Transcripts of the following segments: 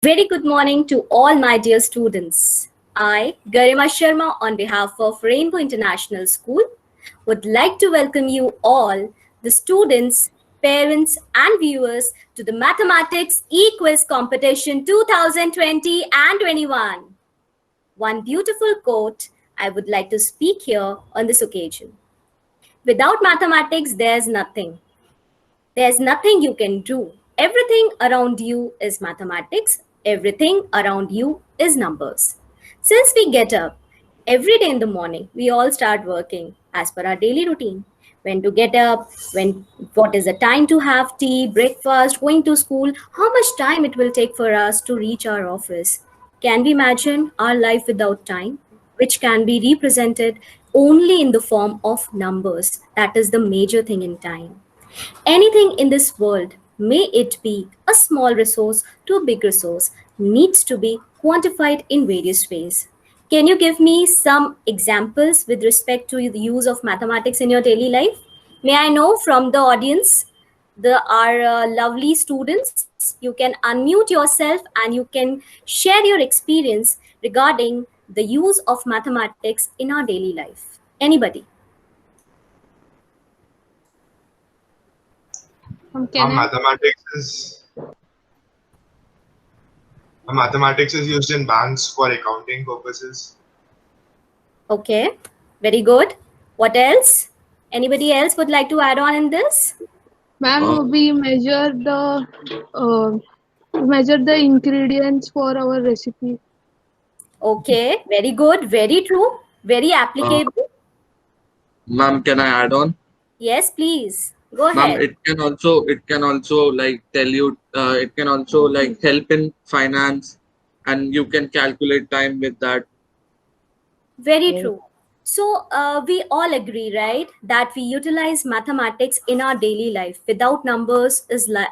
Very good morning to all my dear students. I, Garima Sharma, on behalf of Rainbow International School, would like to welcome you all, the students, parents, and viewers, to the Mathematics E-Quiz Competition 2020 and 21. One beautiful quote I would like to speak here on this occasion. Without mathematics, there's nothing. There's nothing you can do. Everything around you is mathematics. Everything around you is numbers. Since we get up every day in the morning, we all start working as per our daily routine. When to get up, what is the time to have tea, breakfast, going to school, how much time it will take for us to reach our office. Can we imagine our life without time, which can be represented only in the form of numbers? That is the major thing in time. Anything in this world, may it be a small resource to a big resource, needs to be quantified in various ways. Can you give me some examples with respect to the use of mathematics in your daily life? May I know from the audience, our lovely students, you can unmute yourself and you can share your experience regarding the use of mathematics in our daily life. Anybody? Can Our I? mathematics is used in banks for accounting purposes. Okay, very good. What else? Anybody else would like to add on in this? Ma'am, we measure the ingredients for our recipe. Okay, very good, very true, very Uh, applicable. Ma'am, can I add on? Yes, please. Go Ma'am, ahead. it can also like tell you it can also like help in finance, and you can calculate time with that. Very true. So, we all agree, right, that we utilize mathematics in our daily life. Without numbers,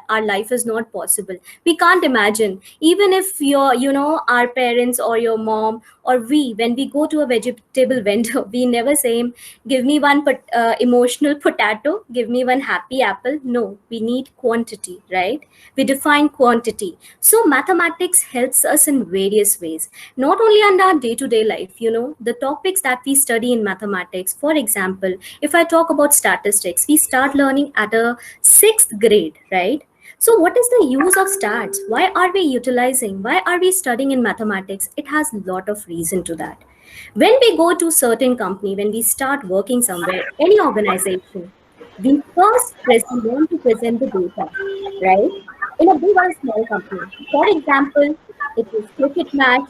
our life is not possible. We can't imagine, even if our parents or your mom or we, when we go to a vegetable vendor, we never say, "Give me one emotional potato, give me one happy apple." No, we need quantity, right? We define quantity. So, mathematics helps us in various ways, not only on our day-to-day life. The topics that we study in mathematics, for example, if I talk about statistics, we start learning at a 6th grade, right? So what is the use of stats? Why are we utilizing, why are we studying in mathematics? It has a lot of reason to that. When we go to certain company, when we start working somewhere, any organization, we first want to present the data, right? In a big or a small company. For example, it is cricket match,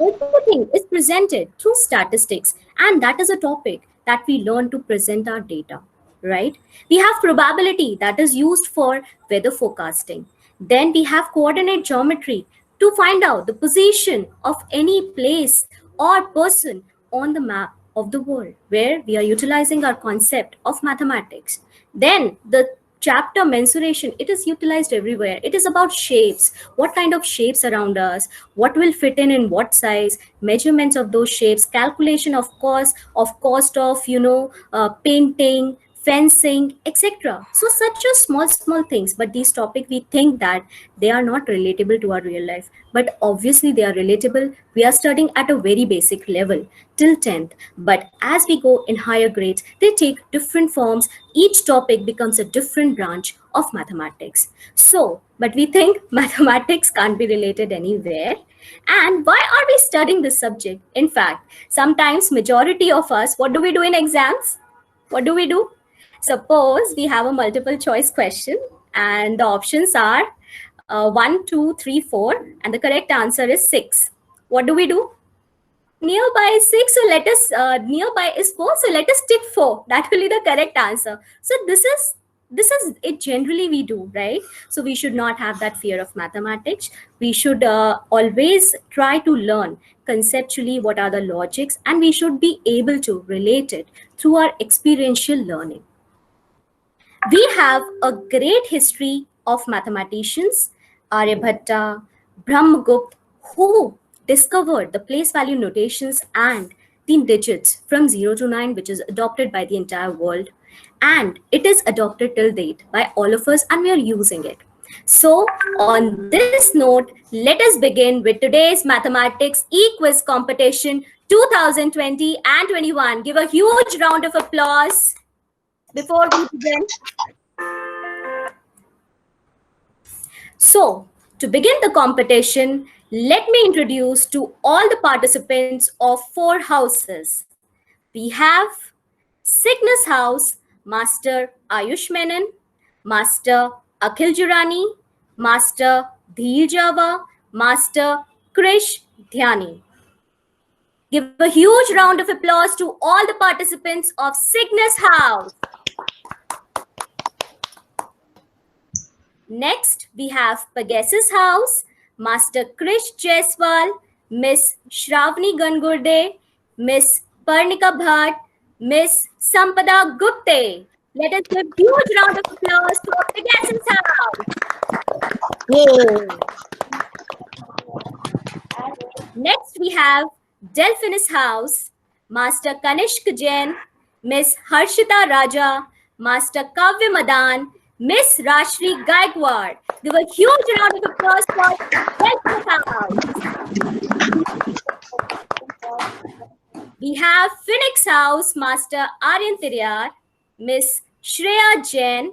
everything is presented through statistics, and that is a topic that we learn to present our data, right? We have probability that is used for weather forecasting. Then we have coordinate geometry to find out the position of any place or person on the map of the world, where we are utilizing our concept of mathematics. Then the chapter mensuration, it is utilized everywhere. It is about shapes, what kind of shapes around us, what will fit in what size, measurements of those shapes, calculation of cost of painting, fencing, etc. So such a small things, but these topics we think that they are not relatable to our real life, but obviously they are relatable. We are studying at a very basic level till 10th, but as we go in higher grades, they take different forms. Each topic becomes a different branch of mathematics. So, but we think mathematics can't be related anywhere. And why are we studying this subject? In fact, sometimes majority of us, what do we do in exams? What do we do? Suppose we have a multiple choice question and the options are 1, 2, 3, 4, and the correct answer is 6. What do we do? Nearby is 6, so let us nearby is 4, so let us tick 4. That will be the correct answer. So this is it generally we do, right? So we should not have that fear of mathematics. We should always try to learn conceptually what are the logics, and we should be able to relate it through our experiential learning. We have a great history of mathematicians, Aryabhatta, Brahmagupta, who discovered the place value notations and the digits from 0 to 9, which is adopted by the entire world. And it is adopted till date by all of us, and we are using it. So, on this note, let us begin with today's mathematics e-quiz competition 2020 and 21. Give a huge round of applause before we begin. So, to begin the competition, let me introduce to all the participants of four houses. We have Cygnus House, Master Ayush Menon, Master Akhil Jurani, Master Dhir Java, Master Krish Dhyani. Give a huge round of applause to all the participants of Cygnus House. Next, we have Pegasus House, Master Krish Jaiswal, Miss Shravani Gangurde, Miss Parnika Bhatt, Miss Sampada Gupte. Let us give huge round of applause for Pegasus House. Next, we have Delphinus House, Master Kanishk Jain, Miss Harshita Raja, Master Kavya Madan, Miss Rashri Gaikwad. Give a huge round of applause for Delphinus House. We have Phoenix House, Master Aryan Tiryar, Miss Shreya Jain,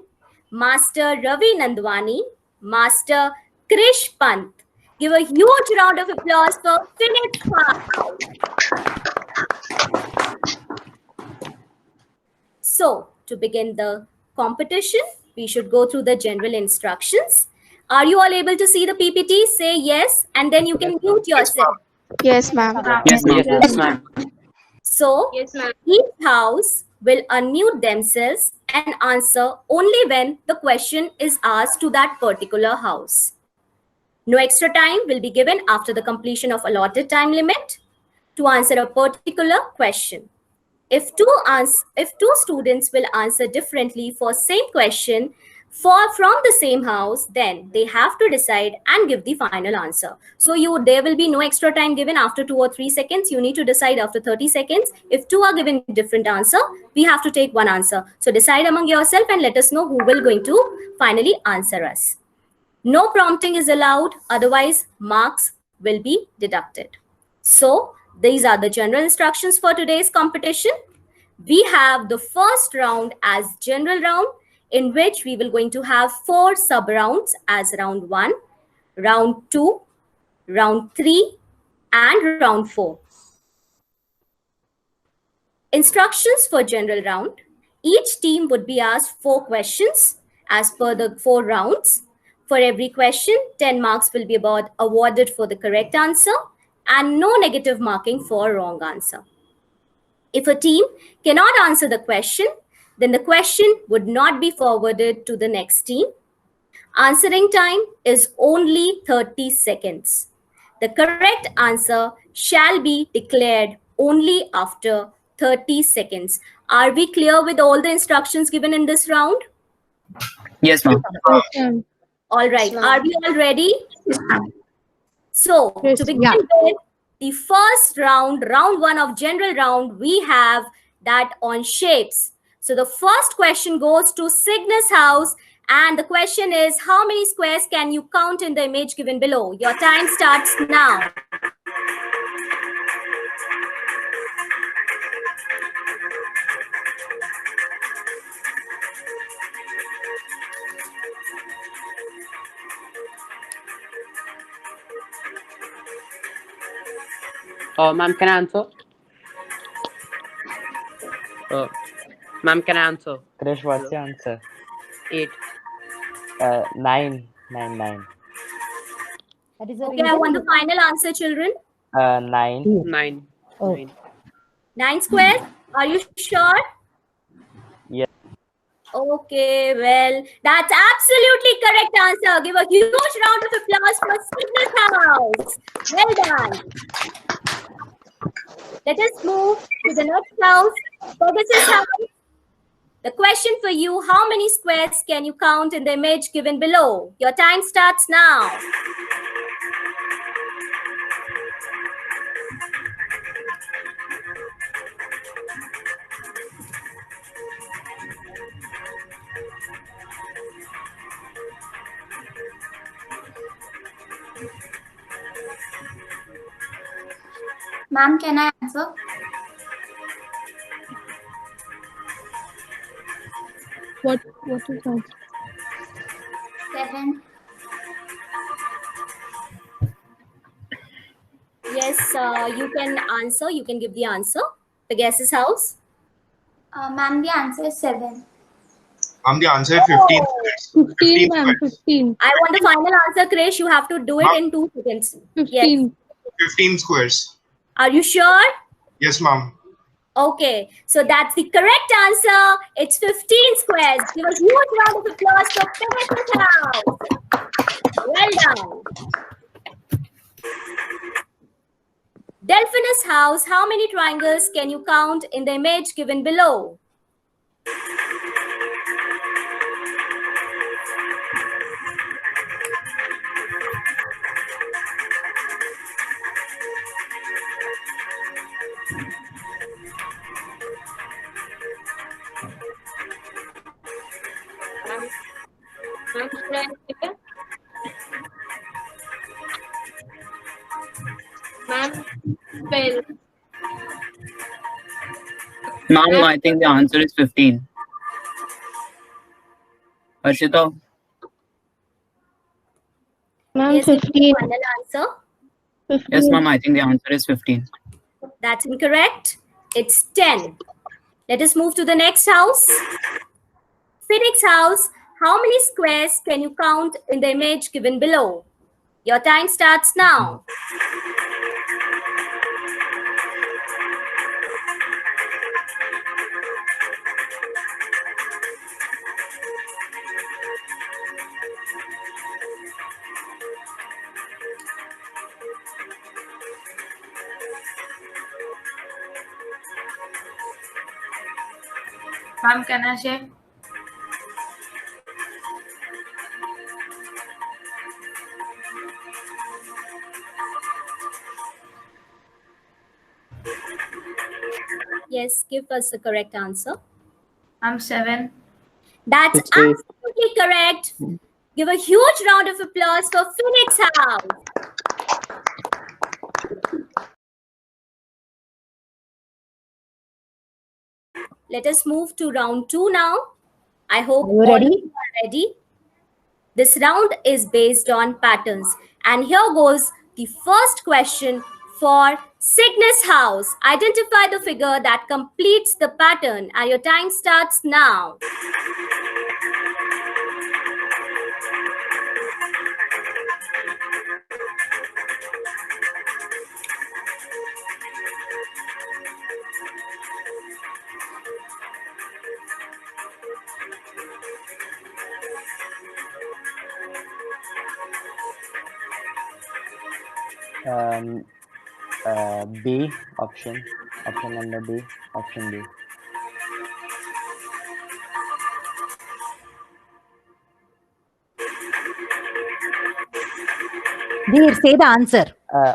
Master Ravi Nandwani, Master Krish Pant. Give a huge round of applause for Phoenix House. So, to begin the competition, we should go through the general instructions. Are you all able to see the PPT? Say yes, and then you can mute yourself. Yes, ma'am. Yes, ma'am. So, each house will unmute themselves and answer only when the question is asked to that particular house. No extra time will be given after the completion of allotted time limit to answer a particular question. If two students will answer differently for same question from the same house, then they have to decide and give the final answer. So there will be no extra time given after 2 or 3 seconds. You need to decide after 30 seconds. If two are given different answer, we have to take one answer. So decide among yourself and let us know who will going to finally answer us. No prompting is allowed, otherwise marks will be deducted. So these are the general instructions for today's competition. We have the first round as general round, in which we will going to have 4 sub rounds as round 1, round 2, round 3 and round 4. Instructions for general round. Each team would be asked 4 questions as per the 4 rounds. For every question, 10 marks will be awarded for the correct answer and no negative marking for wrong answer. If a team cannot answer the question, then the question would not be forwarded to the next team. Answering time is only 30 seconds. The correct answer shall be declared only after 30 seconds. Are we clear with all the instructions given in this round? Yes, ma'am. All right. Are we all ready? So, to begin with, the first round, round 1 of general round, we have that on shapes. So the first question goes to Cygnus House, and the question is, how many squares can you count in the image given below? Your time starts now. Ma'am, can I answer? Ma'am, can I answer? Krish, what's your answer? 8. 9. Okay, I want the final answer, children. 9. 9. Oh. 9 squares? Are you sure? Yes. Okay, well, that's absolutely correct answer. Give a huge round of applause for Cygnus House. Well done. Let us move to the next house, Pegasus House. The question for you, how many squares can you count in the image given below? Your time starts now. Ma'am, can I answer? What is answer? 7. Yes, you can answer. You can give the answer. Pegasus house. Ma'am, the answer is 7. Ma'am, the answer is 15 squares. 15, ma'am. squares. 15. I want the final answer, Krish. You have to do it in 2 seconds. Yes. 15. 15 squares. Are you sure? Yes, ma'am. Okay, so that's the correct answer. It's 15 squares. Give a huge round of applause for Pegasus house. Well done. Delphinus house, how many triangles can you count in the image given below? Ma'am, 12. Ma'am, I think the answer is 15. Harshita? Ma'am, Yes, give me 15. the final answer. 15. Yes, ma'am, I think the answer is 15. That's incorrect. It's 10. Let us move to the next house. Phoenix house, how many squares can you count in the image given below? Your time starts now. Ma'am, can I say? Yes, give us the correct answer. I'm 7. That's It's 8. absolutely correct. Give a huge round of applause for Phoenix house. Let us move to round 2 now. I hope Are you all of ready? you are ready. This round is based on patterns. And here goes the first question for Cygnus house. Identify the figure that completes the pattern, and your time starts now. B option. Option number B. Option B. Dear, say the answer.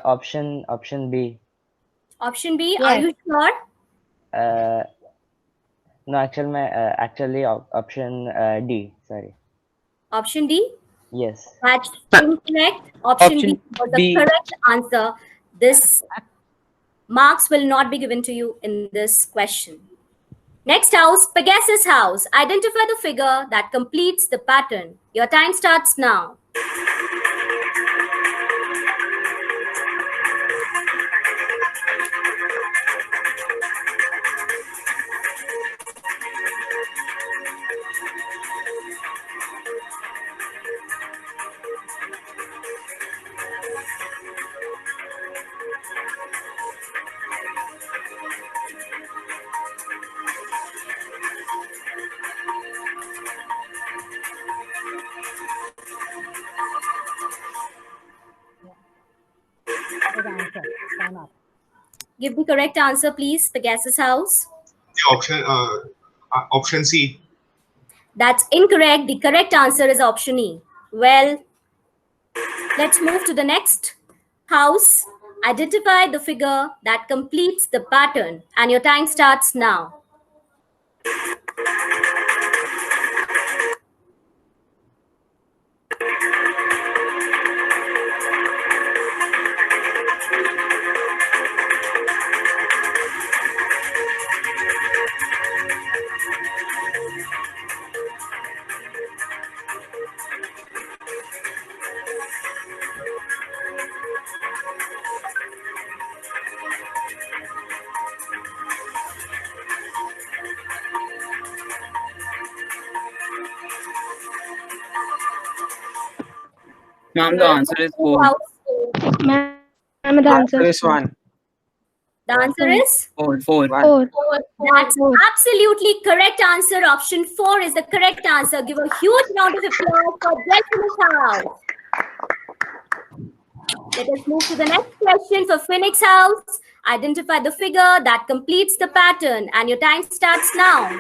Option B. Option B, are Yes. you sure? No, actually option D. Sorry. Option D? Yes. That's incorrect. Option B Option was the B. correct answer. This marks will not be given to you in this question. Next house, Pegasus house. Identify the figure that completes the pattern. Your time starts now. Say the answer. Time up. Give the correct answer, please. Pegasus house. The option C. That's incorrect. The correct answer is option E. Well, let's move to the next house. Identify the figure that completes the pattern, and your time starts now. Ma'am, the answer is 4. Ma'am, the answer is 1. The answer is? 4. 4. That's absolutely correct answer. Option 4 is the correct answer. Give a huge round of applause for Delphinus House. Let us move to the next question for Phoenix House. Identify the figure that completes the pattern, and your time starts now.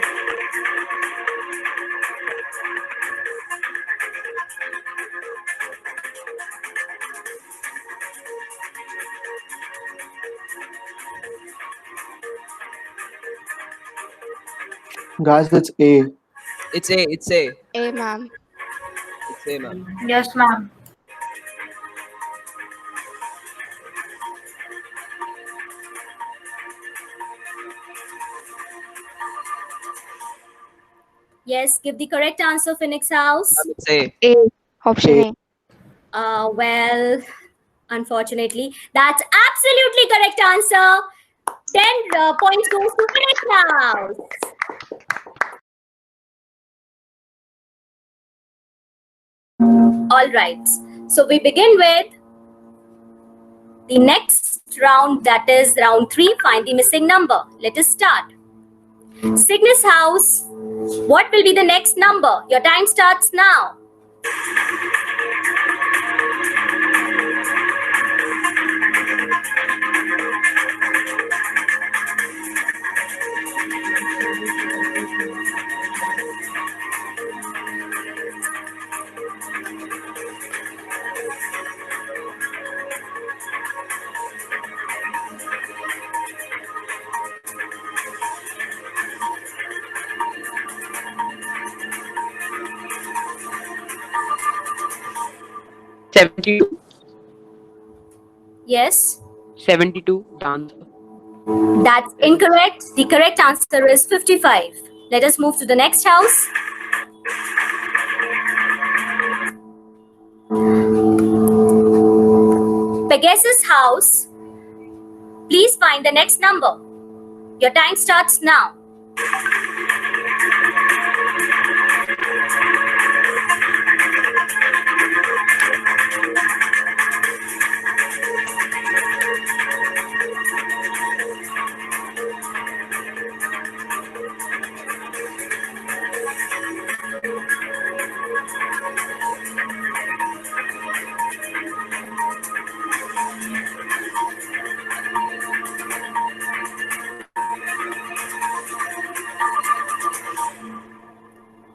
Guys, it's A. It's A. It's A. A, ma'am. It's A, ma'am. Yes, ma'am. Yes, give the correct answer, Phoenix House. It's A. A. Option A. Well, unfortunately, that's absolutely correct answer. 10 points goes to Phoenix House. All right. So we begin with the next round, that is round 3. Find the missing number. Let us start. Cygnus House, what will be the next number? Your time starts now. $72. Yes, 72. The answer. that's incorrect. The correct answer is 55. Let us move to the next house. Pegasus House, please find the next number. Your time starts now.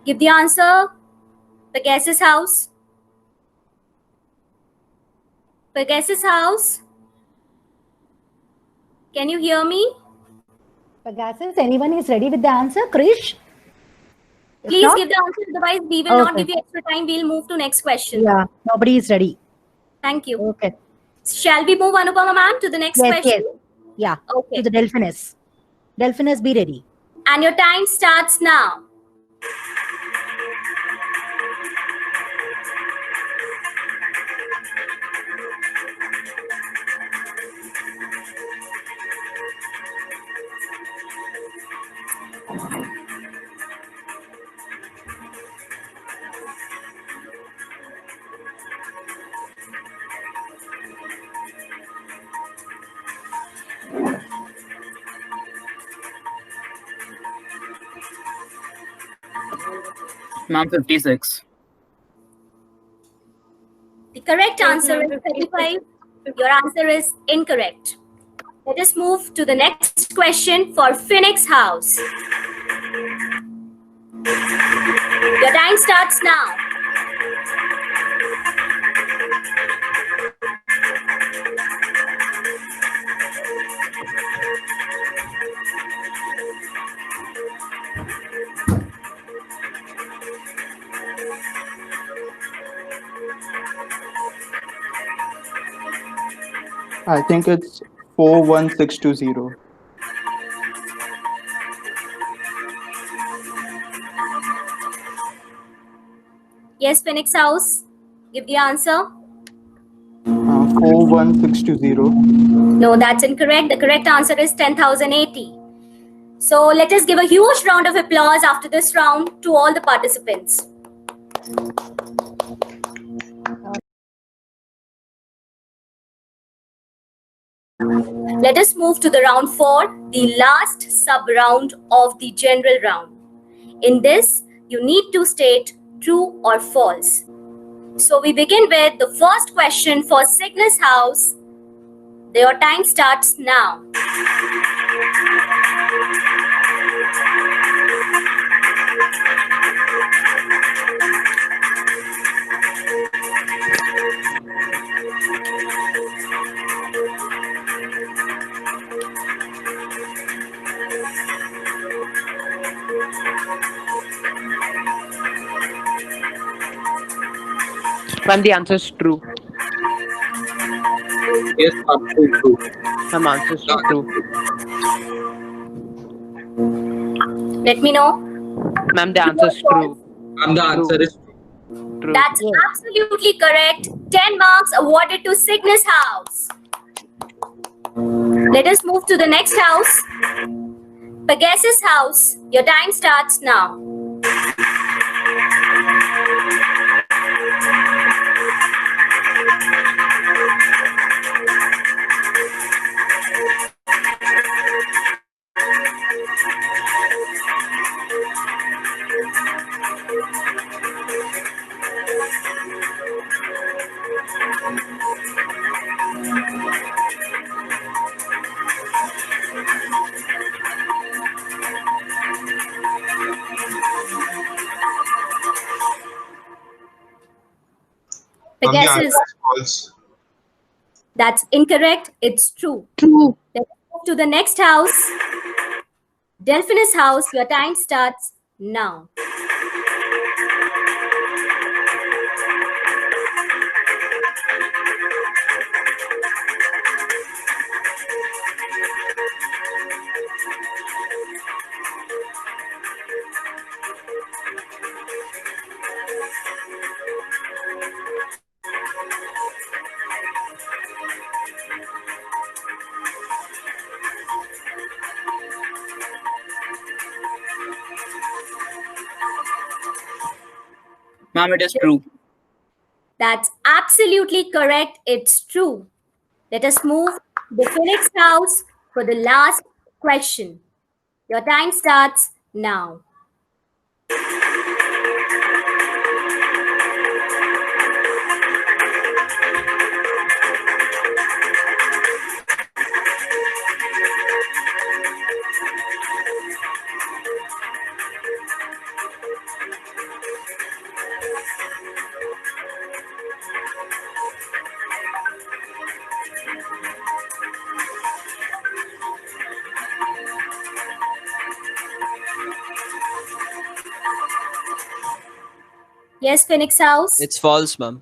Give the answer. Pegasus House. Pegasus House. Can you hear me? Pegasus, anyone is ready with the answer? Krish? If Please not, give the answer, otherwise we will not Okay. give you extra time. We'll move to next question. Yeah, nobody is ready. Thank you. Okay. Shall we move, Anupama ma'am, to the next Yes, question? yes. Yeah, Okay. to the Delphinus. Delphinus, be ready. And your time starts now. Ma'am, 56. The correct answer is 35. Your answer is incorrect. Let us move to the next question for Phoenix House. Your time starts now. I think it's 41620. Yes, Phoenix House. Give the answer. 41620. No, that's incorrect. The correct answer is 10,080. So let us give a huge round of applause after this round to all the participants. Let us move to the round 4, the last sub-round of the general round. In this, you need to state true or false. So we begin with the first question for Cygnus House. Your time starts now. Ma'am, the answer is true. Yes, ma'am. True. Ma'am, answer is true. Let me know. Ma'am, the answer is true. And the answer is True. That's absolutely correct. 10 marks awarded to Cygnus House. Let us move to the next house. Pegasus House. Your time starts now. Ma'am, the answer Pegasus. is false. That's incorrect. It's true. True. Let's move to the next house. Delphinus House. Your time starts now. Ma'am, it is true. That's absolutely correct. It's true. Let us move the Phoenix House for the last question. Your time starts now. Yes, Phoenix House. It's false, ma'am.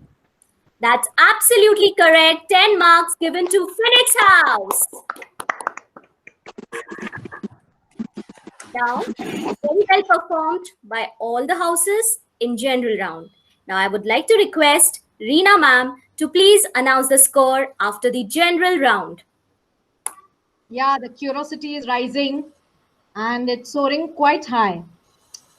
That's absolutely correct. 10 marks given to Phoenix House. Now, very well performed by all the houses in general round. Now, I would like to request Reena ma'am to please announce the score after the general round. Yeah, the curiosity is rising and it's soaring quite high.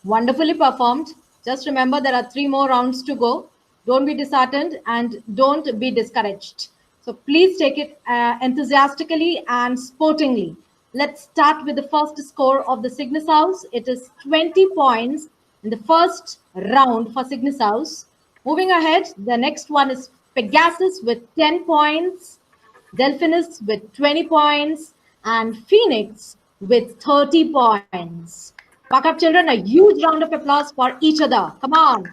Wonderfully performed. Just remember there are 3 more rounds to go. Don't be disheartened and don't be discouraged. So please take it enthusiastically and sportingly. Let's start with the first score of the Cygnus House. It is 20 points in the first round for Cygnus House. Moving ahead, the next one is Pegasus with 10 points, Delphinus with 20 points, and Phoenix with 30 points. Buck up, children. A huge round of applause for each other. Come on.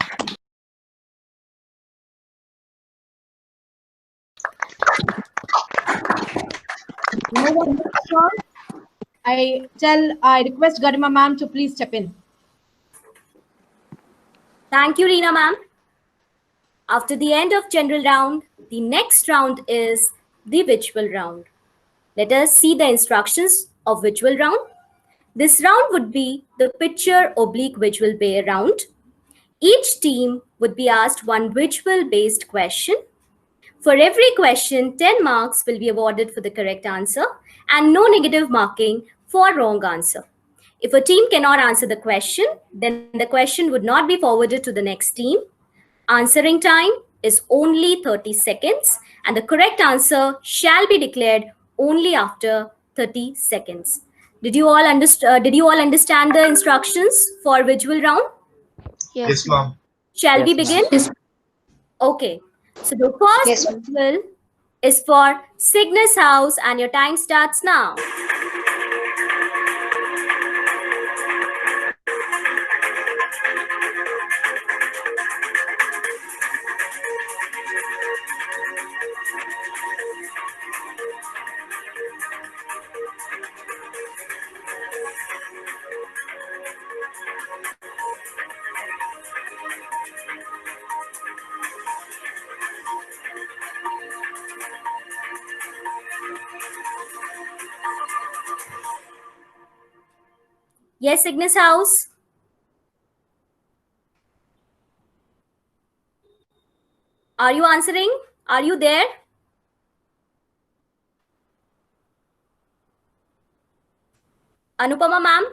You know what next round? I request Garima ma'am to please step in. Thank you, Reena ma'am. After the end of general round, the next round is the visual round. Let us see the instructions of visual round. This round would be the picture oblique visual round. Each team would be asked one visual based question. For every question, 10 marks will be awarded for the correct answer and no negative marking for wrong answer. If a team cannot answer the question, then the question would not be forwarded to the next team. Answering time is only 30 seconds and the correct answer shall be declared only after 30 seconds. Did you all understand the instructions for visual round? Yes, ma'am. Shall we Yes, begin? ma'am. Okay. So the first visual is for Cygnus House, and your time starts now. Yes, Cygnus House. Are you answering? Are you there? Anupama ma'am?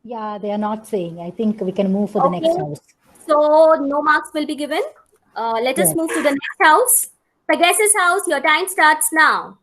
Yeah, they are not saying. I think we can move for the next Okay. house. So no marks will be given. Let us Yes. move to the next house. Pegasus House, your time starts now.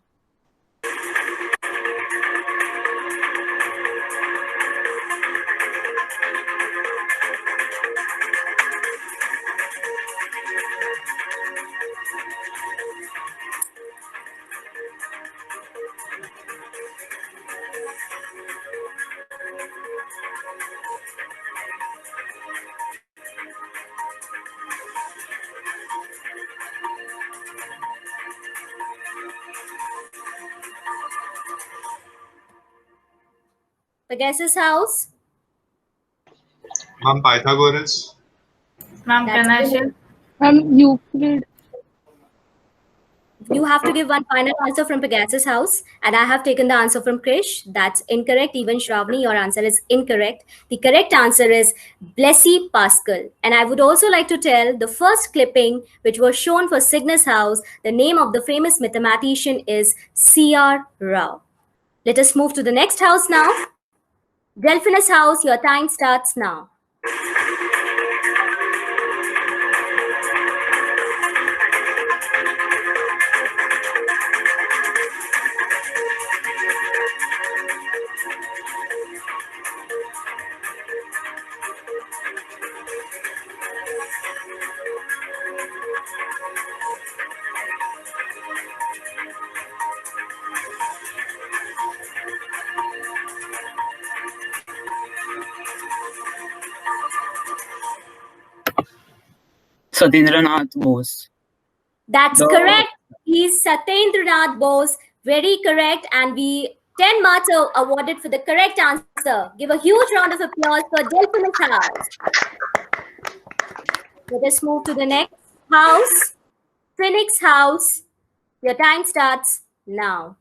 Pegasus House. Ma'am, Pythagoras. Ma'am, That's Kanasha. Euclid. You have to give one final answer from Pegasus House, and I have taken the answer from Krish. That's incorrect. Even Shravani, your answer is incorrect. The correct answer is Blaise Pascal. And I would also like to tell the first clipping, which was shown for Cygnus House, the name of the famous mathematician is C.R. Rao. Let us move to the next house now. Delphinus House, your time starts now. Satyendranath Bose. That's No. correct. He's Satyendranath Bose. Very correct. And we 10 marks are awarded for the correct answer. Give a huge round of applause for Delphinus House. Let us move to the next house. Phoenix House. Your time starts now.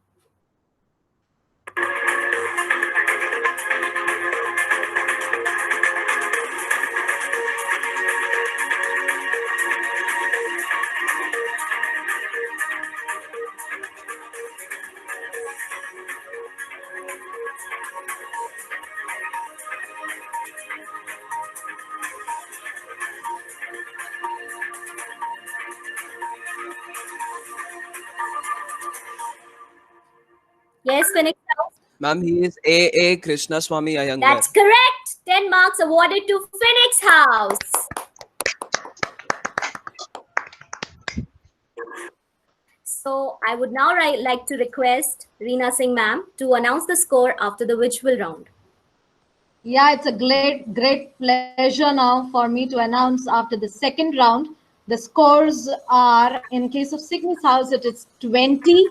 Yes, Phoenix House. Ma'am, he is A. Krishna Swami Iyengar. That's correct. 10 marks awarded to Phoenix House. So I would now like to request Reena Singh ma'am to announce the score after the visual round. Yeah, it's a great pleasure now for me to announce after the second round. The scores are, in case of Cygnus House, it is 20.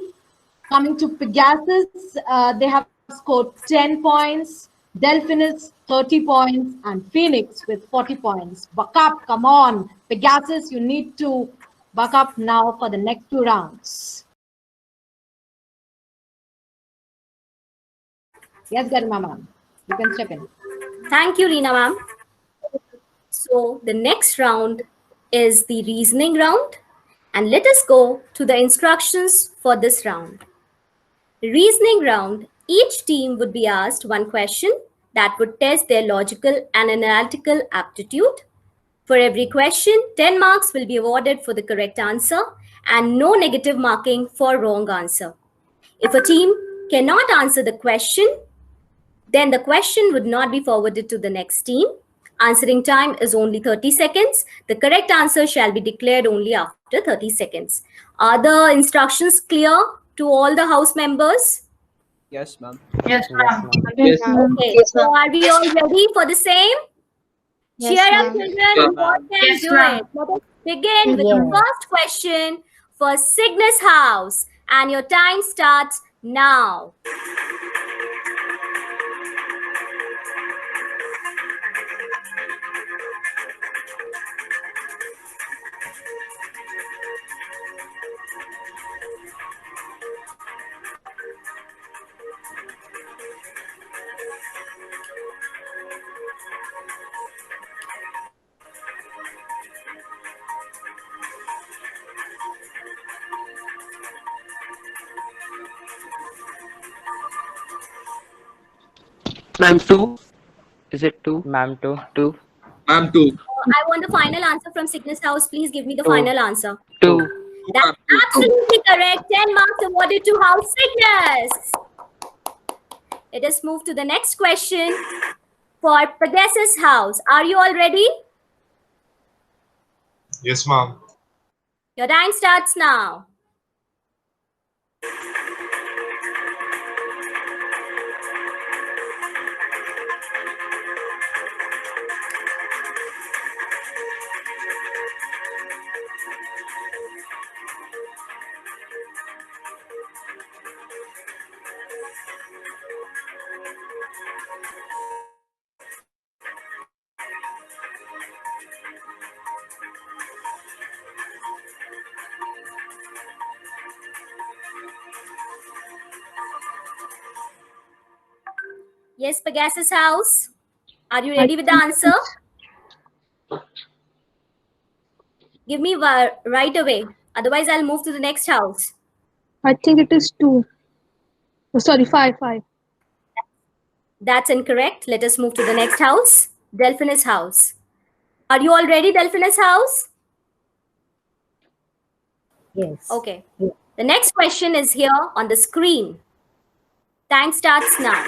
Coming to Pegasus, they have scored 10 points. Delphinus, 30 points. And Phoenix with 40 points. Buck up, come on. Pegasus, you need to buck up now for the next two rounds. Yes, Garima ma'am. You can step in. Thank you, Reena ma'am. So the next round is the reasoning round. And let us go to the instructions for this round. Reasoning round, each team would be asked one question that would test their logical and analytical aptitude. For every question, 10 marks will be awarded for the correct answer and no negative marking for wrong answer. If a team cannot answer the question, then the question would not be forwarded to the next team. Answering time is only 30 seconds. The correct answer shall be declared only after 30 seconds. Are the instructions clear to all the house members? Yes, ma'am. Yes, ma'am. Yes. Okay, so are we all ready for the same? Yes, Cheer up, ma'am. children. What can Yes, do ma'am. it? Let us begin with the first question for Cygnus House. And your time starts now. Ma'am, 2. Is it 2? Ma'am, 2. 2. Ma'am, 2. I want the final answer from Cygnus House. Please give me the Two. final answer. 2. That's absolutely correct. 10 marks awarded to House Cygnus. Let us move to the next question for Pegasus House. Are you all ready? Yes, ma'am. Your time starts now. Yes, Pegasus House. Are you ready with the answer? Give me right away. Otherwise, I'll move to the next house. I think it is 2. Oh, sorry, 5. That's incorrect. Let us move to the next house. Delphinus House. Are you all ready, Delphinus House? Yes. Okay. The next question is here on the screen. Time starts now.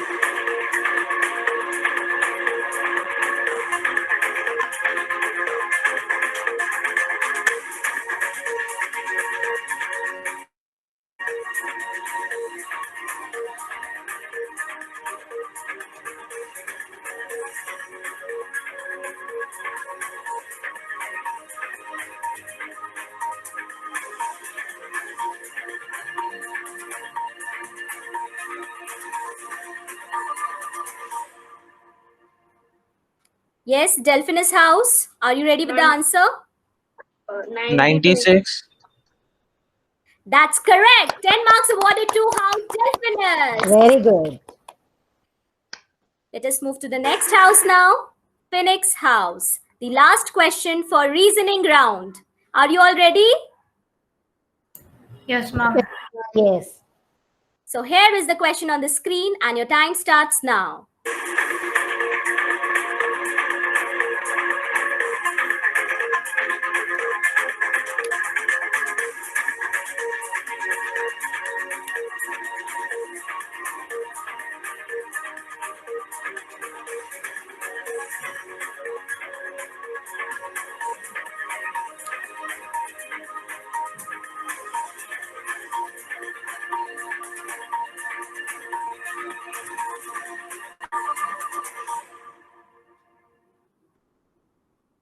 Yes, Delphinus House. Are you ready with the answer? 96. That's correct. 10 marks awarded to House Delphinus. Very good. Let us move to the next house now. Phoenix House. The last question for reasoning round. Are you all ready? Yes, ma'am. Yes. So here is the question on the screen and your time starts now.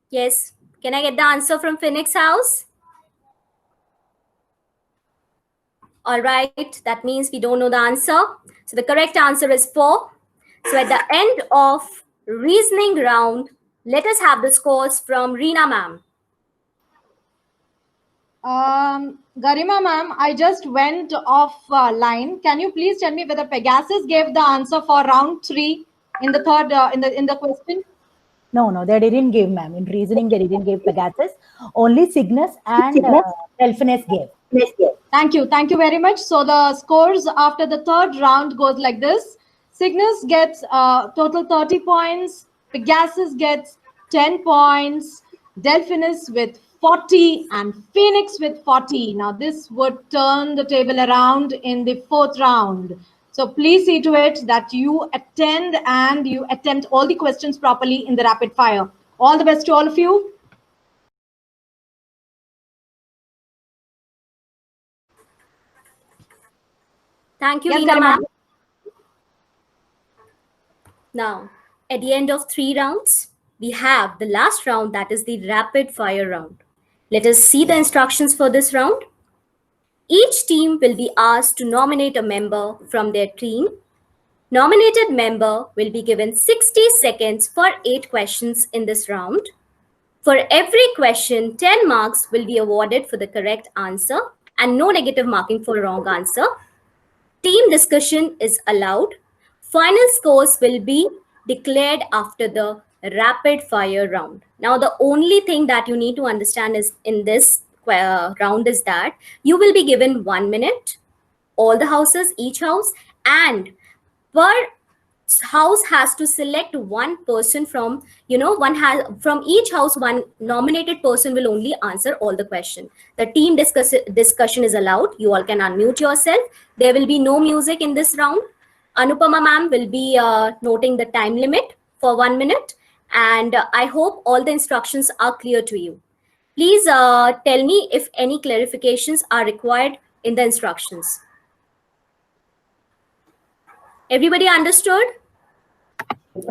Yes. Can I get the answer from Phoenix House? All right. That means we don't know the answer. So the correct answer is 4. So at the end of reasoning round, let us have the scores from Reena ma'am. Garima ma'am, I just went off line. Can you please tell me whether Pegasus gave the answer for round 3 in the third in the question? No, they didn't give, ma'am. In reasoning, they didn't give Pegasus. Only Cygnus and Delphinus gave. Thank you very much. So the scores after the third round goes like this. Cygnus gets total 30 points. Pegasus gets 10 points. Delphinus with 40 and Phoenix with 40. Now this would turn the table around in the fourth round. So please see to it that you attend and you attempt all the questions properly in the rapid fire. All the best to all of you. Thank you, Yes, Leena Garima. ma'am. Now, at the end of 3 rounds, we have the last round, that is the rapid fire round. Let us see the instructions for this round. Each team will be asked to nominate a member from their team. Nominated member will be given 60 seconds for 8 questions in this round. For every question, 10 marks will be awarded for the correct answer and no negative marking for wrong answer. Team discussion is allowed. Final scores will be declared after the rapid fire round. Now, the only thing that you need to understand is in this round is that you will be given 1 minute, all the houses, each house, and per house has to select one person from, from each house, one nominated person will only answer all the question. The team discussion is allowed. You all can unmute yourself. There will be no music in this round. Anupama ma'am will be noting the time limit for 1 minute, and I hope all the instructions are clear to you. Please tell me if any clarifications are required in the instructions. Everybody understood?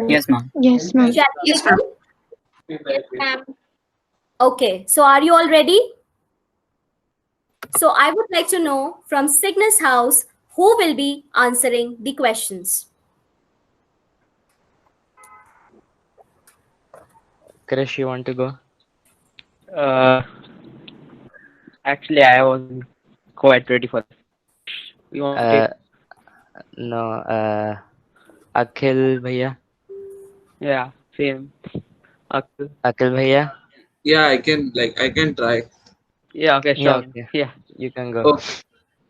Yes, ma'am. Yes, ma'am. Shall we begin? Yes, ma'am. Okay, so are you all ready? So I would like to know from Cygnus House, who will be answering the questions? Krish, you want to go? Actually, I was quite ready for this. You want to No, Akhil Bhaiya. Yeah, same. Okay. Akhil Bhaiya. Yeah, I can try. Yeah, okay, Yeah, sure. okay. Yeah. You can go.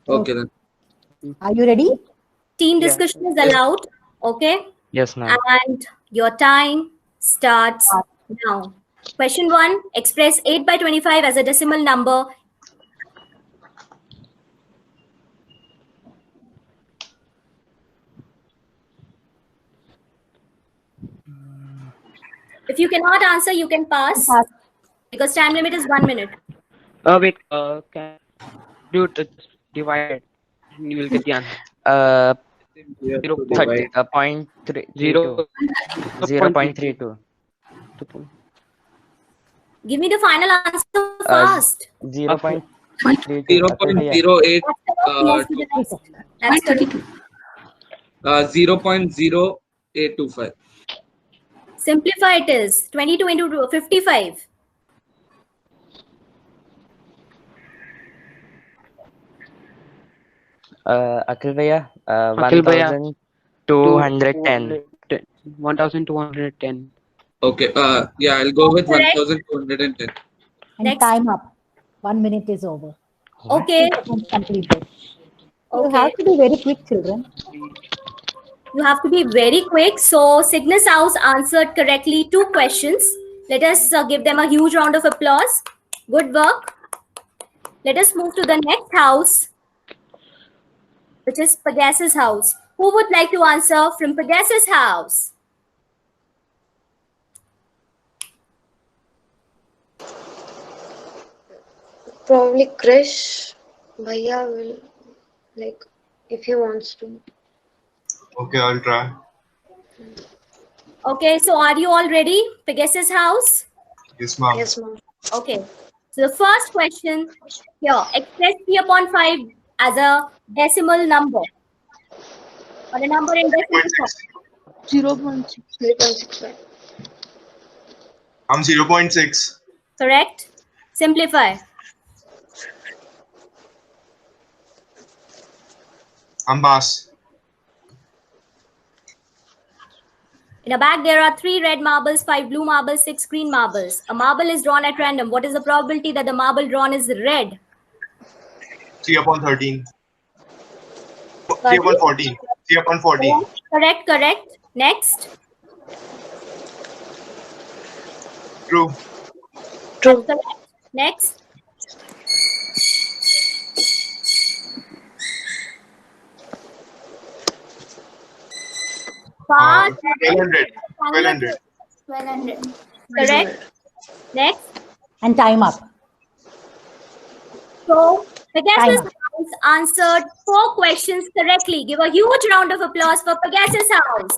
Okay then. Are you ready? Team Yeah. discussion is allowed. Okay. Yes, ma'am. And your time starts now. Question 1, express 8 by 25 as a decimal number. If you cannot answer, you can pass because time limit is 1 minute. Wait, can do it divided. You will get the answer. 30, 0.32. 0.32. Give me the final answer fast. 0.32. 0.08. That's correct. 0.0825. Simplify it is 22 into 55. Akhil Bhaiya, Akhil Bhaiya, 1210. 1210. Okay. Yeah, I'll go with Correct. 1210. And Next. time up. 1 minute is over. Okay. Completed. You Okay. have to be very quick, children. You have to be very quick. So Cygnus House answered correctly 2 questions. Let us give them a huge round of applause. Good work. Let us move to the next house, which is Pegasus House. Who would like to answer from Pegasus House? Probably Krish Bhaiya will, like, if he wants to. Okay, I'll try. Okay, so are you all ready? Pegasus House? Yes, ma'am. Yes, ma'am. Okay. So the first question here, express 3/5 as a decimal number. Or a number in decimal form. 3.65. I'm 0.6. Correct? Simplify. I'm pass. In a bag, there are 3 red marbles, 5 blue marbles, 6 green marbles. A marble is drawn at random. What is the probability that the marble drawn is red? 3/13. 3/14. 3/14. Correct, correct. Next. True. True. Correct. Next. Pass. 1200. 1200. 1200. Correct. Next. And time up. So Pegasus Time up. House answered 4 questions correctly. Give a huge round of applause for Pegasus House.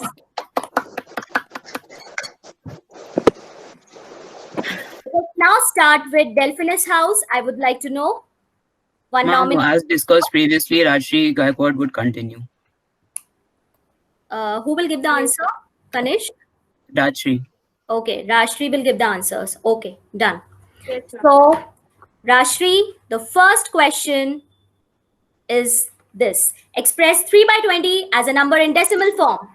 Let's now start with Delphinus House. I would like to know one Ma'am, nominee. as discussed previously, Rajshri Gaikwad would continue. Who will give the answer? Kanish? Rajshri. Okay, Rashri will give the answers. Okay, done. Yes, ma'am. So, Rashri, the first question is this. Express 3 by 20 as a number in decimal form.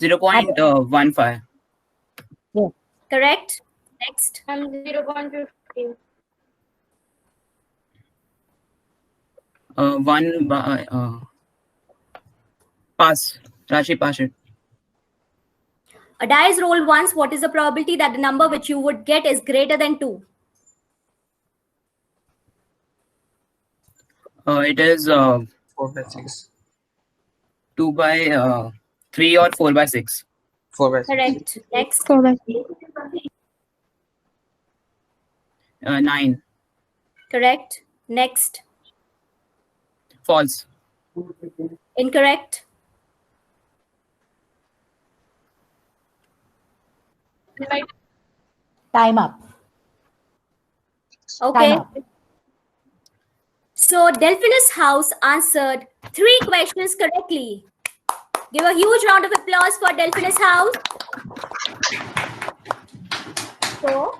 Zero point 0.15. Yes. Correct? Next. 0.15. 1 by pass. Rajshri, pass it. A die is rolled once. What is the probability that the number which you would get is greater than 2? It is 4 by 6. 2 by 3 or 4 by 6. 4 by 6. Correct. Next. 4 by 9. Correct. Next. False. Incorrect. Time up. Okay. Time up. So Delphinus House answered 3 questions correctly. Give a huge round of applause for Delphinus House. So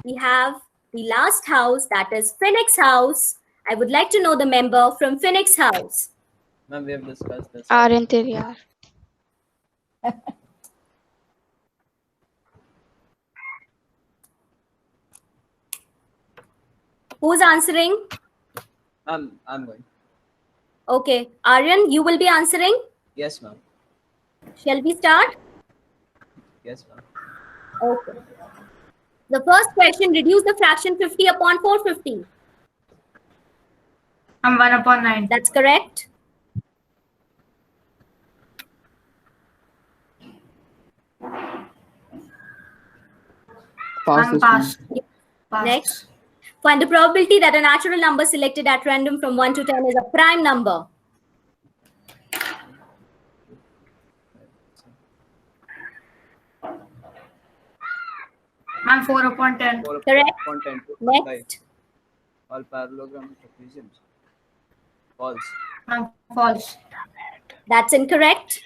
we have the last house, that is Phoenix House. I would like to know the member from Phoenix House. Ma'am, we have discussed this. Aryan Tiryar. Who's answering? I'm going. Okay. Aryan, you will be answering. Yes, ma'am. Shall we start? Yes, ma'am. Okay. The first question, reduce the fraction 50 upon 450. 1/9. That's correct. Pass this one. Next. Find the probability that a natural number selected at random from 1 to 10 is a prime number. Ma'am, 4/10. Correct. Content. Next. All parallelogram equations. False. Ma'am, false. That's incorrect.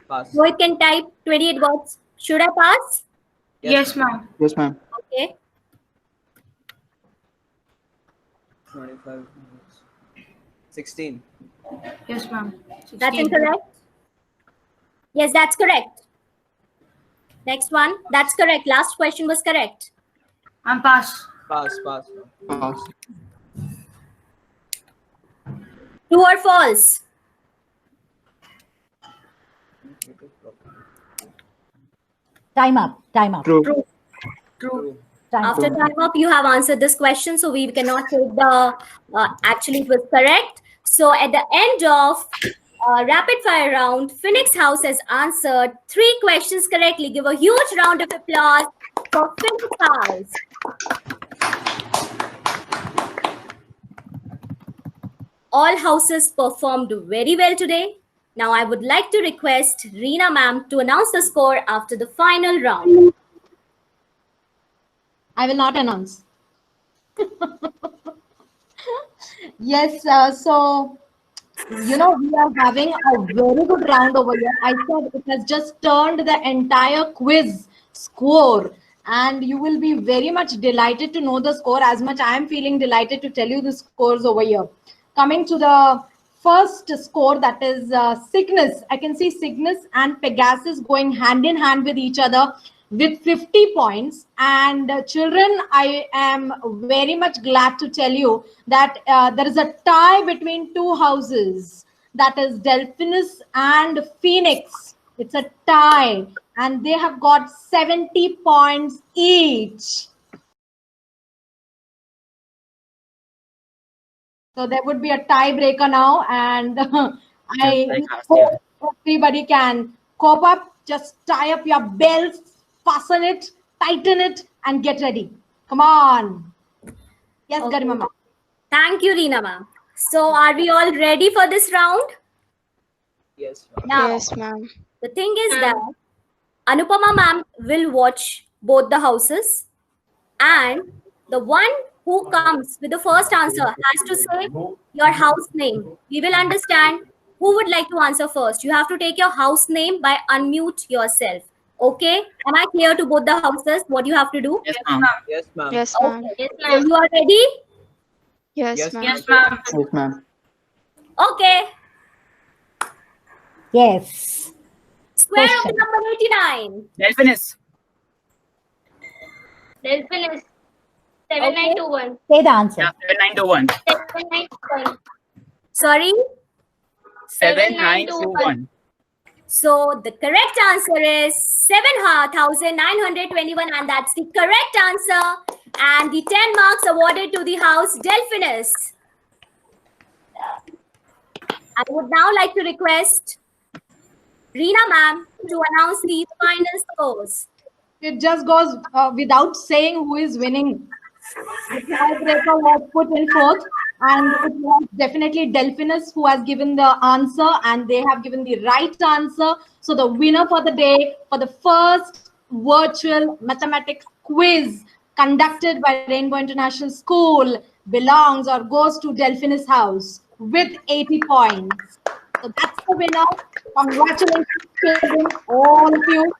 Pass. Rohit can type 28 words. Should I pass? Yes, ma'am. Yes, ma'am. Okay. 25. 16. Yes, ma'am. That's 16. incorrect. Yes, that's correct. Next one. That's correct. Last question was correct. Ma'am, pass. Pass. Pass. Pass. True or false? Time up. Time up. True. True. Time After up. time up, you have answered this question, so we cannot take the actually it was correct. So at the end of rapid fire round, Phoenix House has answered 3 questions correctly. Give a huge round of applause for Phoenix House. All houses performed very well today. Now I would like to request Reena ma'am to announce the score after the final round. I will not announce. Yes, so we are having a very good round over here. I said it has just turned the entire quiz score, and you will be very much delighted to know the score as much I am feeling delighted to tell you the scores over here. Coming to the first score, that is Cygnus. I can see Cygnus and Pegasus going hand in hand with each other with 50 points. And children, I am very much glad to tell you that there is a tie between 2 houses, that is Delphinus and Phoenix. It's a tie. and they have got 70 points each. So there would be a tiebreaker now, and I hope everybody can cope up. Just tie up your belts, fasten it, tighten it, and get ready. Come on. Yes, Okay. Garima ma'am. Thank you, Reena ma'am. So are we all ready for this round? Yes. Now, Yes, ma'am. the thing is that Anupama ma'am will watch both the houses, and the one who comes with the first answer has to say your house name. We will understand who would like to answer first. You have to take your house name by unmute yourself. Okay? Am I clear to both the houses what you have to do? Yes, ma'am. Yes, ma'am. Yes, ma'am. Okay. So you are ready? Yes, Yes, ma'am. Yes, ma'am. Yes, ma'am. Okay. Yes. Square root Question. number 89. Delphinus. Delphinus 7921. Say the answer. Yeah, 7921. 7921. Sorry? 7921. So the correct answer is 7,921, and that's the correct answer. And the 10 marks awarded to the house Delphinus. I would now like to request Reena ma'am to announce the final scores. It just goes without saying who is winning. The tiebreaker was put in fourth, and it was definitely Delphinus who has given the answer, and they have given the right answer. So the winner for the day for the first virtual mathematics quiz conducted by Rainbow International School belongs or goes to Delphinus House with 80 points. So that's the winner. Congratulations, children, all of you.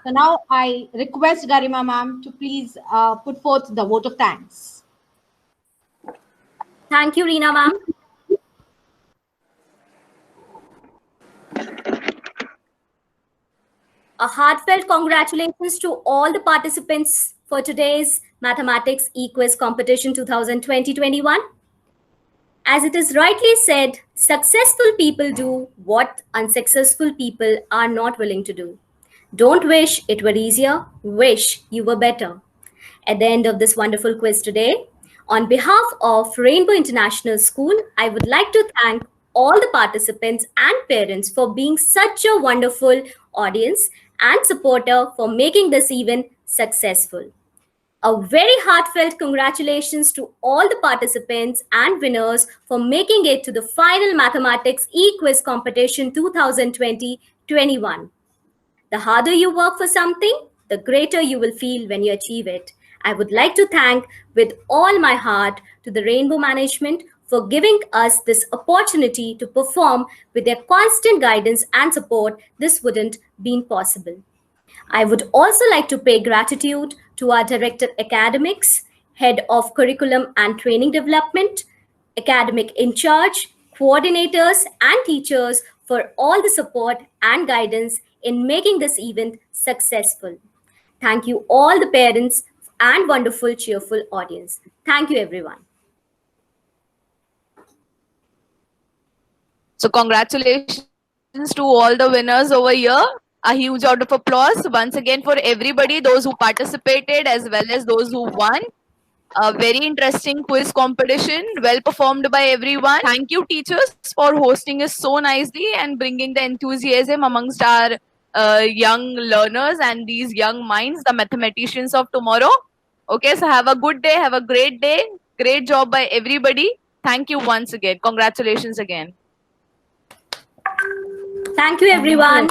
So now I request Garima ma'am to please put forth the vote of thanks. Thank you, Reena ma'am. A heartfelt congratulations to all the participants for today's Mathematics E-Quiz Competition 2020-21. As it is rightly said, successful people do what unsuccessful people are not willing to do. Don't wish it were easier, wish you were better. At the end of this wonderful quiz today, on behalf of Rainbow International School, I would like to thank all the participants and parents for being such a wonderful audience and supporter for making this event successful. A very heartfelt congratulations to all the participants and winners for making it to the final Mathematics E-Quiz Competition 2020-21. The harder you work for something, the greater you will feel when you achieve it. I would like to thank with all my heart to the Rainbow Management for giving us this opportunity to perform. With their constant guidance and support, this wouldn't been possible. I would also like to pay gratitude to our Director Academics, Head of Curriculum and Training Development, Academic in Charge, coordinators and teachers for all the support and guidance in making this event successful. Thank you all the parents and wonderful cheerful audience. Thank you everyone. So congratulations to all the winners over here. A huge round of applause once again for everybody, those who participated as well as those who won. A very interesting quiz competition, well performed by everyone. Thank you, teachers, for hosting us so nicely and bringing the enthusiasm amongst our young learners and these young minds, the mathematicians of tomorrow. Okay, so have a good day, have a great day. Great job by everybody. Thank you once again. Congratulations again. Thank you everyone.